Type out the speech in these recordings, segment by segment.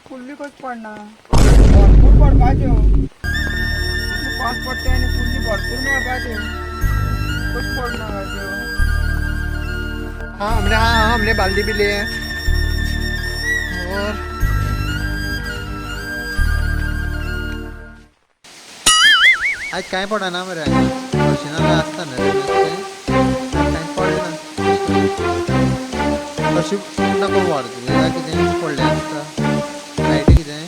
Fully कच पडना भरपूर पडपाचे पाच पडते आणि फुल्ली भरपूर मारपाचे कच पडना हाँ हमने बाल्टी भी लिए हैं और आज काय पडा ना मरे मशीनाला असता ना काय पडले ना कशी नको वाढते कितें पडले आसता लायटी कितें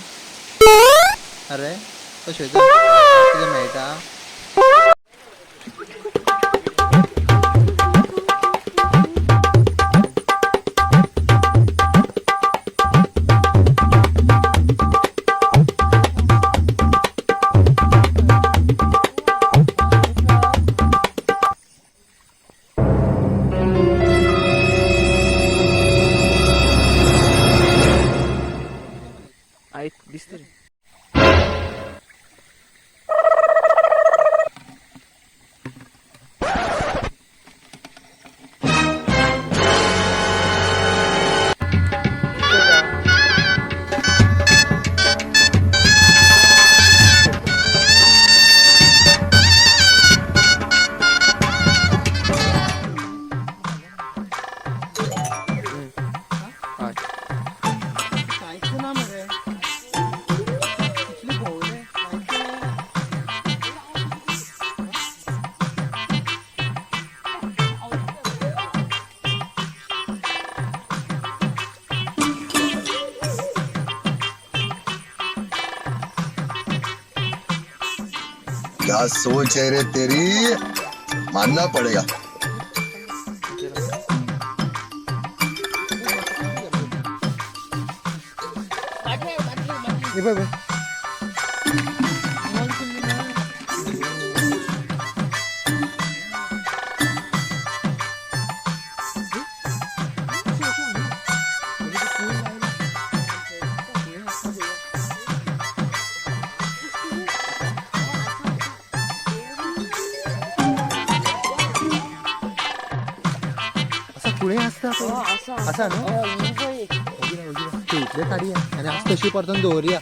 अरे कशें कितें मेळटा दिसते क्या सोच है रे तेरी, मानना पड़ेगा। पुढे असतं असा ना इथले काढूया आणि आज तशी परतून दवरूया